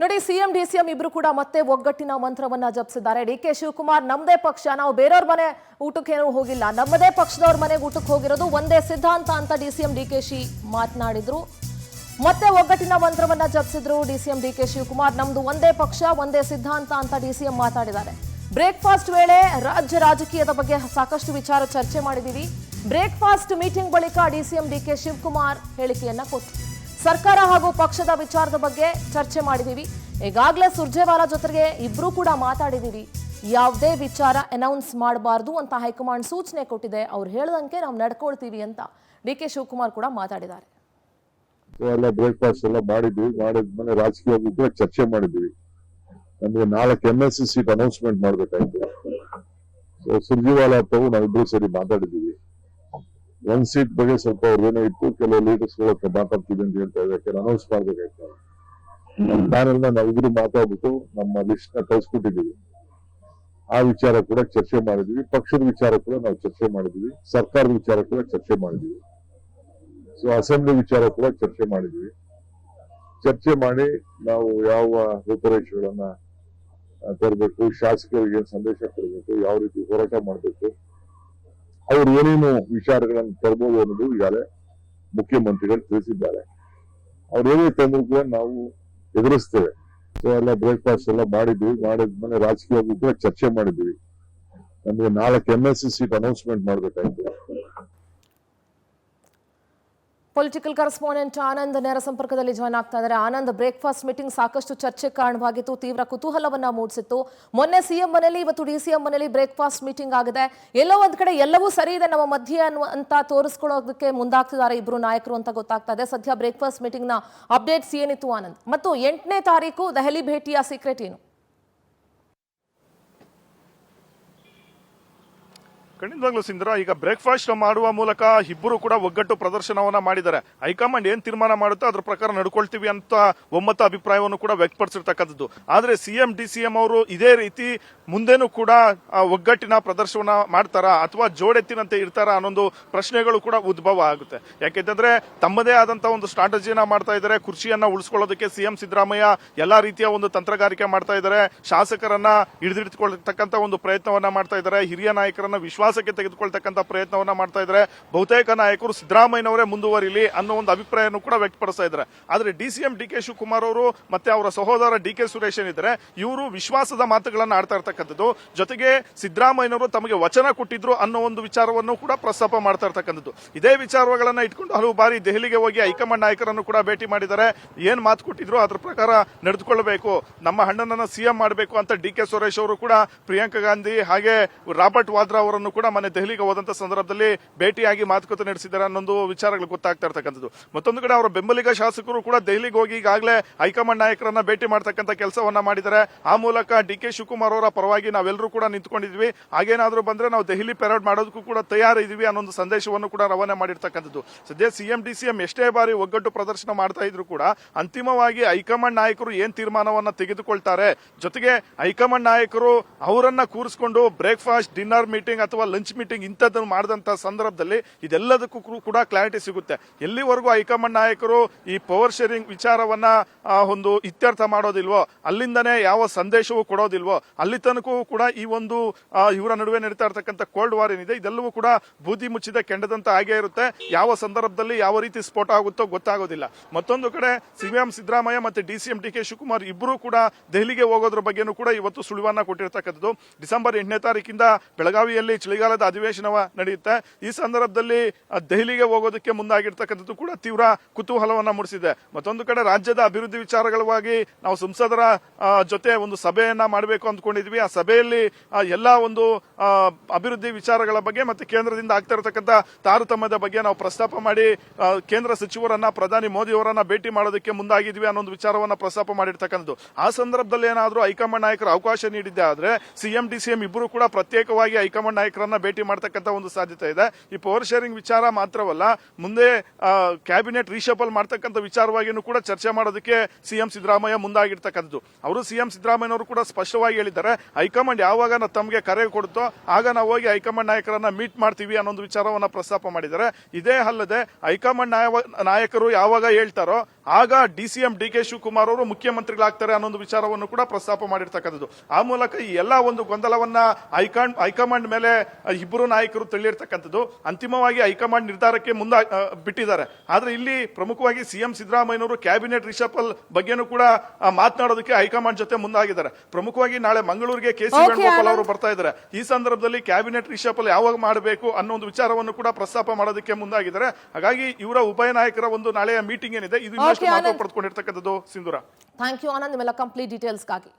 ನೋಡಿ, CM DCM ಇಬ್ರು ಕೂಡ ಮತ್ತೆ ಒಗ್ಗಟ್ಟಿನ ಮಂತ್ರವನ್ನ ಜಪಿಸಿದ್ದಾರೆ. ಡಿಕೆ ಶಿವಕುಮಾರ್ ನಮ್ಮದೇ ಪಕ್ಷ, ನಾವು ಬೇರೆಯವ್ರ ಮನೆ ಊಟಕ್ಕೇನೂ ಹೋಗಿಲ್ಲ, ನಮ್ಮದೇ ಪಕ್ಷದವ್ರ ಮನೆಗೆ ಊಟಕ್ಕೆ ಹೋಗಿರೋದು, ಒಂದೇ ಸಿದ್ಧಾಂತ ಅಂತ ಡಿಸಿಎಂ ಡಿಕೆಶಿ ಮಾತನಾಡಿದ್ರು. ಮತ್ತೆ ಒಗ್ಗಟ್ಟಿನ ಮಂತ್ರವನ್ನ ಜಪಿಸಿದ್ರು ಡಿಸಿಎಂ ಡಿಕೆ ಶಿವಕುಮಾರ್. ನಮ್ದು ಒಂದೇ ಪಕ್ಷ, ಒಂದೇ ಸಿದ್ಧಾಂತ ಅಂತ ಡಿಸಿಎಂ ಮಾತಾಡಿದ್ದಾರೆ. ಬ್ರೇಕ್ಫಾಸ್ಟ್ ವೇಳೆ ರಾಜ್ಯ ರಾಜಕೀಯದ ಬಗ್ಗೆ ಸಾಕಷ್ಟು ವಿಚಾರ ಚರ್ಚೆ ಮಾಡಿದೀವಿ. ಬ್ರೇಕ್ಫಾಸ್ಟ್ ಮೀಟಿಂಗ್ ಬಳಿಕ ಡಿಸಿಎಂ ಡಿಕೆ ಶಿವಕುಮಾರ್ ಹೇಳಿಕೆಯನ್ನ ಕೊಟ್ಟರು. ಸರ್ಕಾರ ಹಾಗೂ ಪಕ್ಷದ ವಿಚಾರದ ಬಗ್ಗೆ ಚರ್ಚೆ ಮಾಡಿದೀವಿ. ಈಗಾಗಲೇ ಸುರ್ಜೇವಾಲಾ ಜೊತೆಗೆ ಇಬ್ರು ಕೂಡ ಮಾತಾಡಿದೀವಿ. ಯಾವುದೇ ವಿಚಾರ ಅನೌನ್ಸ್ ಮಾಡಬಾರ್ದು ಅಂತ ಹೈಕಮಾಂಡ್ ಸೂಚನೆ ಕೊಟ್ಟಿದೆ. ಅವ್ರು ಹೇಳ್ದಂಗೆ ನಾವು ನಡ್ಕೊಳ್ತೀವಿ ಅಂತ ಡಿಕೆ ಶಿವಕುಮಾರ್ ಕೂಡ ಮಾತಾಡಿದ್ದಾರೆ. ಎಲ್ಲ ಬ್ರೇಕ್ಫಾಸ್ಟ್ ಎಲ್ಲ ಮಾಡಿದ್ಮೇಲೆ ರಾಜಕೀಯ ಕೂಡ ಚರ್ಚೆ ಮಾಡಿದ್ವಿ. ನಮಗೆ 4 MLC ಸೀಟ್ ಅನೌನ್ಸ್ಮೆಂಟ್ ಮಾಡ್ಬೇಕಾಯ್ತು. ಸುರ್ಜೇವಾಲಾ ತಾವು ನಾವಿಬ್ರು ಸೇರಿ ಮಾತಾಡಿದೀವಿ. 1 ಸೀಟ್ ಬಗ್ಗೆ ಸ್ವಲ್ಪ ಅವ್ರದೇನೋ ಇತ್ತು, ಕೆಲವು ಲೀಡರ್ಸ್ ಮಾತಾಡ್ತೀವಿ ಅಂತ ಹೇಳ್ತಾ ಇದ್ದಾರೆ. ಅನೌನ್ಸ್ ಮಾಡ್ಬೇಕಾಯ್ತು. ನಮ್ಮ ಪ್ಯಾನೆಲ್ ನಾವಿಬ್ರು ಮಾತಾಡ್ಬಿಟ್ಟು ನಮ್ಮ ಲಿಸ್ಟ್ ನ ಕಳ್ಸ್ಕೊಟ್ಟಿದ್ದೀವಿ. ಆ ವಿಚಾರ ಕೂಡ ಚರ್ಚೆ ಮಾಡಿದ್ವಿ. ಪಕ್ಷದ ವಿಚಾರ ಕೂಡ ನಾವು ಚರ್ಚೆ ಮಾಡಿದ್ವಿ. ಸರ್ಕಾರದ ವಿಚಾರ ಕೂಡ ಚರ್ಚೆ ಮಾಡಿದ್ವಿ. ಅಸೆಂಬ್ಲಿ ವಿಚಾರ ಕೂಡ ಚರ್ಚೆ ಮಾಡಿದ್ವಿ. ಚರ್ಚೆ ಮಾಡಿ ನಾವು ಯಾವ ರೂಪರೇಷೆಗಳನ್ನ ತರಬೇಕು, ಶಾಸಕರಿಗೆ ಸಂದೇಶ ಕೊಡಬೇಕು, ಯಾವ ರೀತಿ ಹೋರಾಟ ಮಾಡಬೇಕು, ಅವ್ರು ಏನೇನು ವಿಚಾರಗಳನ್ನು ತರಬಹುದು ಅನ್ನೋದು ಈಗಾಗಲೇ ಮುಖ್ಯಮಂತ್ರಿಗಳು ತಿಳಿಸಿದ್ದಾರೆ. ಅವ್ರು ಏನೇ ತಂದ್ರು ಕೂಡ ನಾವು ಎದುರಿಸ್ತೇವೆ. ಎಲ್ಲ ಬ್ರೇಕ್ಫಾಸ್ಟ್ ಎಲ್ಲ ಮಾಡಿದ್ಮೇಲೆ ರಾಜಕೀಯ ಕೂಡ ಚರ್ಚೆ ಮಾಡಿದ್ವಿ. ನಮಗೆ 4 MLC ಸೀಟ್ ಅನೌನ್ಸ್ಮೆಂಟ್ ಮಾಡ್ಬೇಕಾಯ್ತು. ಪೊಲಿಟಿಕಲ್ ಕರೆಸ್ಪಾಂಡೆಂಟ್ ಆನಂದ್ ನೇರ ಸಂಪರ್ಕದಲ್ಲಿ ಜಾಯ್ನ್ ಆಗ್ತಾ ಇದ್ದಾರೆ. ಆನಂದ್, ಬ್ರೇಕ್ಫಾಸ್ಟ್ ಮೀಟಿಂಗ್ ಸಾಕಷ್ಟು ಚರ್ಚೆ ಕಾರಣವಾಗಿತ್ತು, ತೀವ್ರ ಕುತೂಹಲವನ್ನ ಮೂಡಿಸಿತ್ತು. ಮೊನ್ನೆ ಸಿಎಂ ಮನೆಯಲ್ಲಿ, ಇವತ್ತು ಡಿಸಿಎಂ ಮನೆಯಲ್ಲಿ ಬ್ರೇಕ್ಫಾಸ್ಟ್ ಮೀಟಿಂಗ್ ಆಗಿದೆ. ಎಲ್ಲೋ ಒಂದ್ ಕಡೆ ಎಲ್ಲವೂ ಸರಿ ಇದೆ ನಮ್ಮ ಮಧ್ಯೆ ಅಂತ ತೋರಿಸ್ಕೊಳ್ಳೋದಕ್ಕೆ ಮುಂದಾಗ್ತಿದ್ದಾರೆ ಇಬ್ರು ನಾಯಕರು ಅಂತ ಗೊತ್ತಾಗ್ತಾ ಇದೆ. ಸದ್ಯ ಬ್ರೇಕ್ಫಾಸ್ಟ್ ಮೀಟಿಂಗ್ ನ ಅಪ್ಡೇಟ್ಸ್ ಏನಿತ್ತು ಆನಂದ್? ಮತ್ತು 8ನೇ ತಾರೀಕು ದೆಹಲಿ ಭೇಟಿಯ ಸೀಕ್ರೆಟ್ ಏನು? ಖಂಡಿತವಾಗ್ಲೂ ಸಿಂಧರ, ಈಗ ಬ್ರೇಕ್ಫಾಸ್ಟ್ ಮಾಡುವ ಮೂಲಕ ಇಬ್ಬರು ಕೂಡ ಒಗ್ಗಟ್ಟು ಪ್ರದರ್ಶನವನ್ನ ಮಾಡಿದ್ದಾರೆ. ಹೈಕಮಾಂಡ್ ಏನ್ ತೀರ್ಮಾನ ಮಾಡುತ್ತೋ ಅದ್ರ ಪ್ರಕಾರ ನಡ್ಕೊಳ್ತೀವಿ ಅಂತ ಒಮ್ಮತ ಅಭಿಪ್ರಾಯವನ್ನು ಕೂಡ ವ್ಯಕ್ತಪಡಿಸಿರ್ತಕ್ಕಂಥದ್ದು. ಆದ್ರೆ ಸಿಎಂ ಡಿಸಿಎಂ ಅವರು ಇದೇ ರೀತಿ ಮುಂದೇನು ಕೂಡ ಒಗ್ಗಟ್ಟಿನ ಪ್ರದರ್ಶನ ಮಾಡ್ತಾರಾ ಅಥವಾ ಜೋಡೆತ್ತಿನಂತೆ ಇರ್ತಾರಾ ಅನ್ನೊಂದು ಪ್ರಶ್ನೆಗಳು ಕೂಡ ಉದ್ಭವ ಆಗುತ್ತೆ. ಯಾಕೆಂತಂದ್ರೆ ತಮ್ಮದೇ ಆದಂತಹ ಒಂದು ಸ್ಟ್ರಾಟಜಿಯನ್ನ ಮಾಡ್ತಾ ಇದ್ದಾರೆ. ಕುರ್ಚಿಯನ್ನ ಉಳಿಸ್ಕೊಳ್ಳೋದಕ್ಕೆ ಸಿಎಂ ಸಿದ್ದರಾಮಯ್ಯ ಎಲ್ಲಾ ರೀತಿಯ ಒಂದು ತಂತ್ರಗಾರಿಕೆ ಮಾಡ್ತಾ ಇದ್ದಾರೆ. ಶಾಸಕರನ್ನ ಹಿಡಿದಿಟ್ಟುಕೊಳ್ತಕ್ಕಂಥ ಒಂದು ಪ್ರಯತ್ನವನ್ನ ಮಾಡ್ತಾ ಇದ್ದಾರೆ. ಹಿರಿಯ ನಾಯಕರನ್ನ ವಿಶ್ವಾಸಕ್ಕೆ ತೆಗೆದುಕೊಳ್ತಕ್ಕಂಥ ಪ್ರಯತ್ನವನ್ನ ಮಾಡ್ತಾ ಇದ್ದಾರೆ. ಬಹುತೇಕ ನಾಯಕರು ಸಿದ್ದರಾಮಯ್ಯನವರೇ ಮುಂದುವರಿಲಿ ಅನ್ನೋ ಒಂದು ಅಭಿಪ್ರಾಯವನ್ನು ಕೂಡ ವ್ಯಕ್ತಪಡಿಸ್ತಾ ಇದ್ದಾರೆ. ಆದ್ರೆ ಡಿಸಿಎಂ ಡಿಕೆ ಶಿವಕುಮಾರ್ ಅವರು ಮತ್ತೆ ಅವರ ಸಹೋದರ ಡಿಕೆ ಸುರೇಶ್ ಏನಿದ್ದಾರೆ, ಇವರು ವಿಶ್ವಾಸದ ಮಾತುಗಳನ್ನ ಆಡ್ತಾ ಇರ್ತಕ್ಕಂಥದ್ದು. ಜೊತೆಗೆ ಸಿದ್ದರಾಮಯ್ಯನವರು ತಮಗೆ ವಚನ ಕೊಟ್ಟಿದ್ರು ಅನ್ನೋ ಒಂದು ವಿಚಾರವನ್ನು ಕೂಡ ಪ್ರಸ್ತಾಪ ಮಾಡ್ತಾ ಇರ್ತಕ್ಕಂಥದ್ದು. ಇದೇ ವಿಚಾರಗಳನ್ನ ಇಟ್ಕೊಂಡು ಹಲವು ಬಾರಿ ದೆಹಲಿಗೆ ಹೋಗಿ ಹೈಕಮಾಂಡ್ ನಾಯಕರನ್ನು ಕೂಡ ಭೇಟಿ ಮಾಡಿದ್ದಾರೆ. ಏನ್ ಮಾತು ಕೊಟ್ಟಿದ್ರು ಅದ್ರ ಪ್ರಕಾರ ನಡೆದುಕೊಳ್ಳಬೇಕು, ನಮ್ಮ ಅಣ್ಣನನ್ನ ಸಿಎಂ ಮಾಡಬೇಕು ಅಂತ ಡಿಕೆ ಸುರೇಶ್ ಅವರು ಕೂಡ ಪ್ರಿಯಾಂಕಾ ಗಾಂಧಿ ಹಾಗೆ ರಾಬರ್ಟ್ ವಾದ್ರಾ ಅವರನ್ನು ಕೂಡ ಮನೆ ದೆಹಲಿಗೆ ಹೋದಂತ ಸಂದರ್ಭದಲ್ಲಿ ಭೇಟಿಯಾಗಿ ಮಾತುಕತೆ ನಡೆಸಿದ್ದಾರೆ ಅನ್ನೊಂದು ವಿಚಾರಗಳು ಗೊತ್ತಾಗ್ತಾ ಇರ್ತಕ್ಕಂಥದ್ದು. ಮತ್ತೊಂದು ಕಡೆ ಅವರ ಬೆಂಬಲಿಗ ಶಾಸಕರು ಕೂಡ ದೆಹಲಿಗೆ ಹೋಗಿ ಈಗಾಗಲೇ ಹೈಕಮಾಂಡ್ ನಾಯಕರನ್ನ ಭೇಟಿ ಮಾಡತಕ್ಕಂಥ ಕೆಲಸವನ್ನ ಮಾಡಿದ್ದಾರೆ. ಆ ಮೂಲಕ ಡಿಕೆ ಶಿವಕುಮಾರ್ ಅವರ ಪರವಾಗಿ ನಾವೆಲ್ಲರೂ ಕೂಡ ನಿಂತ್ಕೊಂಡಿದ್ವಿ, ಹಾಗೇನಾದ್ರೂ ಬಂದ್ರೆ ನಾವು ದೆಹಲಿ ಪೆರೇಡ್ ಮಾಡೋದಕ್ಕೂ ಕೂಡ ತಯಾರಿದ್ದೀವಿ ಅನ್ನೊಂದು ಸಂದೇಶವನ್ನು ಕೂಡ ರವಾನೆ ಮಾಡಿರ್ತಕ್ಕಂಥದ್ದು. ಸದ್ಯ ಸಿಎಂ ಡಿಸಿಎಂ ಎಷ್ಟೇ ಬಾರಿ ಒಗ್ಗಟ್ಟು ಪ್ರದರ್ಶನ ಮಾಡ್ತಾ ಇದ್ರು ಕೂಡ ಅಂತಿಮವಾಗಿ ಹೈಕಮಾಂಡ್ ನಾಯಕರು ಏನ್ ತೀರ್ಮಾನವನ್ನ ತೆಗೆದುಕೊಳ್ತಾರೆ, ಜೊತೆಗೆ ಹೈಕಮಾಂಡ್ ನಾಯಕರು ಅವರನ್ನ ಕೂರಿಸಿಕೊಂಡು ಬ್ರೇಕ್ಫಾಸ್ಟ್, ಡಿನ್ನರ್ ಮೀಟಿಂಗ್ ಅಥವಾ ಲಂಚ್ ಮೀಟಿಂಗ್ ಇಂಥದ್ದನ್ನು ಮಾಡಿದಂತ ಸಂದರ್ಭದಲ್ಲಿ ಇದೆಲ್ಲದಕ್ಕೂ ಕೂಡ ಕ್ಲಾರಿಟಿ ಸಿಗುತ್ತೆ. ಎಲ್ಲಿವರೆಗೂ ಹೈಕಮಾಂಡ್ ನಾಯಕರು ಈ ಪವರ್ ಶೇರಿಂಗ್ ವಿಚಾರವನ್ನ ಒಂದು ಇತ್ಯರ್ಥ ಮಾಡೋದಿಲ್ವೋ, ಅಲ್ಲಿಂದನೇ ಯಾವ ಸಂದೇಶವೂ ಕೊಡೋದಿಲ್ವೋ, ಅಲ್ಲಿ ತನಕೂ ಕೂಡ ಈ ಒಂದು ಇವರ ನಡುವೆ ನಡೀತಾ ಇರತಕ್ಕಂಥ ಕೋಲ್ಡ್ ವಾರ್ ಏನಿದೆ ಇದೆಲ್ಲವೂ ಕೂಡ ಬೂದಿ ಮುಚ್ಚಿದ ಕೆಂಡದಂತ ಹಾಗೆ ಇರುತ್ತೆ. ಯಾವ ಸಂದರ್ಭದಲ್ಲಿ ಯಾವ ರೀತಿ ಸ್ಫೋಟ ಆಗುತ್ತೋ ಗೊತ್ತಾಗೋದಿಲ್ಲ. ಮತ್ತೊಂದು ಕಡೆ ಸಿಎಂ ಸಿದ್ದರಾಮಯ್ಯ ಮತ್ತೆ ಡಿಸಿಎಂ ಡಿಕೆ ಶಿವಕುಮಾರ್ ಇಬ್ಬರು ಕೂಡ ದೆಹಲಿಗೆ ಹೋಗೋದ್ರ ಬಗ್ಗೆನೂ ಕೂಡ ಇವತ್ತು ಸುಳಿವನ್ನ ಕೊಟ್ಟಿರ್ತಕ್ಕಂಥದ್ದು. ಡಿಸೆಂಬರ್ 8ನೇ ತಾರೀಕಿಂದ ಬೆಳಗಾವಿಯಲ್ಲಿ ಚಳಿಗಾಲದ ಅಧಿವೇಶನ ನಡೆಯುತ್ತೆ. ಈ ಸಂದರ್ಭದಲ್ಲಿ ದೆಹಲಿಗೆ ಹೋಗೋದಕ್ಕೆ ಮುಂದಾಗಿರ್ತಕ್ಕಂಥದ್ದು ಕೂಡ ತೀವ್ರ ಕುತೂಹಲವನ್ನ ಮೂಡಿಸಿದೆ. ಮತ್ತೊಂದು ಕಡೆ ರಾಜ್ಯದ ಅಭಿವೃದ್ಧಿ ವಿಚಾರಗಳವಾಗಿ ನಾವು ಸಂಸದರ ಜೊತೆ ಒಂದು ಸಭೆಯನ್ನ ಮಾಡಬೇಕು ಅಂದ್ಕೊಂಡಿದ್ವಿ. ಆ ಸಭೆಯಲ್ಲಿ ಎಲ್ಲಾ ಒಂದು ಅಭಿವೃದ್ಧಿ ವಿಚಾರಗಳ ಬಗ್ಗೆ ಮತ್ತೆ ಕೇಂದ್ರದಿಂದ ಆಗ್ತಾ ಇರತಕ್ಕಂಥ ತಾರತಮ್ಯದ ಬಗ್ಗೆ ನಾವು ಪ್ರಸ್ತಾಪ ಮಾಡಿ ಕೇಂದ್ರ ಸಚಿವರನ್ನ, ಪ್ರಧಾನಿ ಮೋದಿ ಅವರನ್ನ ಭೇಟಿ ಮಾಡೋದಕ್ಕೆ ಮುಂದಾಗಿದ್ವಿ ಅನ್ನೊಂದು ವಿಚಾರವನ್ನ ಪ್ರಸ್ತಾಪ ಮಾಡಿರ್ತಕ್ಕಂಥದ್ದು. ಆ ಸಂದರ್ಭದಲ್ಲಿ ಏನಾದರೂ ಹೈಕಮಾಂಡ್ ನಾಯಕರು ಅವಕಾಶ ನೀಡಿದ್ದೆ ಆದ್ರೆ ಸಿಎಂ ಡಿಸಿಎಂ ಇಬ್ಬರು ಕೂಡ ಪ್ರತ್ಯೇಕವಾಗಿ ಹೈಕಮಾಂಡ್ ನಾಯಕರನ್ನ ಭೇಟಿ ಮಾಡತಕ್ಕಂಥ ಒಂದು ಸಾಧ್ಯತೆ ಇದೆ. ಈ ಪವರ್ ಶೇರಿಂಗ್ ವಿಚಾರ ಮಾತ್ರವಲ್ಲ, ಮುಂದೆ ಕ್ಯಾಬಿನೆಟ್ ರೀಶಫಲ್ ಮಾಡತಕ್ಕಂಥ ವಿಚಾರವಾಗಿಯೂ ಕೂಡ ಚರ್ಚೆ ಮಾಡೋದಕ್ಕೆ ಸಿಎಂ ಸಿದ್ದರಾಮಯ್ಯ ಮುಂದಾಗಿರ್ತಕ್ಕಂಥದ್ದು. ಅವರು ಸಿಎಂ ಸಿದ್ದರಾಮಯ್ಯನವರು ಕೂಡ ಸ್ಪಷ್ಟವಾಗಿ ಹೇಳಿದ್ದಾರೆ, ಹೈಕಮಾಂಡ್ ಯಾವಾಗ ತಮಗೆ ಕರೆ ಕೊಡುತ್ತೋ ಆಗ ನಾವು ಹೋಗಿ ಹೈಕಮಾಂಡ್ ನಾಯಕರನ್ನ ಮೀಟ್ ಮಾಡ್ತೀವಿ ಅನ್ನೊಂದು ವಿಚಾರವನ್ನ ಪ್ರಸ್ತಾಪ ಮಾಡಿದ್ದಾರೆ. ಇದೇ ಅಲ್ಲದೆ ಹೈಕಮಾಂಡ್ ನಾಯಕರು ಯಾವಾಗ ಹೇಳ್ತಾರೋ ಆಗ DCM DK ಶಿವಕುಮಾರ್ ಅವರು ಮುಖ್ಯಮಂತ್ರಿಗಳಾಗ್ತಾರೆ ಅನ್ನೋ ಒಂದು ವಿಚಾರವನ್ನು ಕೂಡ ಪ್ರಸ್ತಾಪ ಮಾಡಿರ್ತಕ್ಕಂಥದ್ದು. ಆ ಮೂಲಕ ಈ ಎಲ್ಲಾ ಒಂದು ಗೊಂದಲವನ್ನ ಹೈಕಮಾಂಡ್ ಮೇಲೆ ಇಬ್ಬರು ನಾಯಕರು ತಳ್ಳಿರ್ತಕ್ಕಂಥದ್ದು. ಅಂತಿಮವಾಗಿ ಹೈಕಮಾಂಡ್ ನಿರ್ಧಾರಕ್ಕೆ ಬಿಟ್ಟಿದ್ದಾರೆ. ಆದ್ರೆ ಇಲ್ಲಿ ಪ್ರಮುಖವಾಗಿ ಸಿಎಂ ಸಿದ್ದರಾಮಯ್ಯನವರು ಕ್ಯಾಬಿನೆಟ್ ರಿಷಫಲ್ ಬಗ್ಗೆನೂ ಕೂಡ ಮಾತನಾಡೋದಕ್ಕೆ ಹೈಕಮಾಂಡ್ ಜೊತೆ ಮುಂದಾಗಿದ್ದಾರೆ. ಪ್ರಮುಖವಾಗಿ ನಾಳೆ ಮಂಗಳೂರಿಗೆ KC ವೇಣುಗೋಪಾಲ್ ಅವರು ಬರ್ತಾ ಇದ್ದಾರೆ. ಈ ಸಂದರ್ಭದಲ್ಲಿ ಕ್ಯಾಬಿನೆಟ್ ರಿಷಫಲ್ ಯಾವಾಗ ಮಾಡಬೇಕು ಅನ್ನೋ ಒಂದು ವಿಚಾರವನ್ನು ಕೂಡ ಪ್ರಸ್ತಾಪ ಮಾಡೋದಕ್ಕೆ ಮುಂದಾಗಿದ್ದಾರೆ. ಹಾಗಾಗಿ ಇವರ ಉಭಯ ನಾಯಕರ ಒಂದು ನಾಳೆಯ ಮೀಟಿಂಗ್ ಏನಿದೆ ಇದು ಇನ್ನಷ್ಟು ಮಹತ್ವ ಪಡೆದುಕೊಂಡಿರ್ತಕ್ಕಂಥದ್ದು. ಸಿಂಧೂರ, ಥ್ಯಾಂಕ್ ಯು ಆನಂದ್, ನಿಮ್ಮೆಲ್ಲ ಕಂಪ್ಲೀಟ್ ಡೀಟೇಲ್ಸ್ಗಾಗಿ.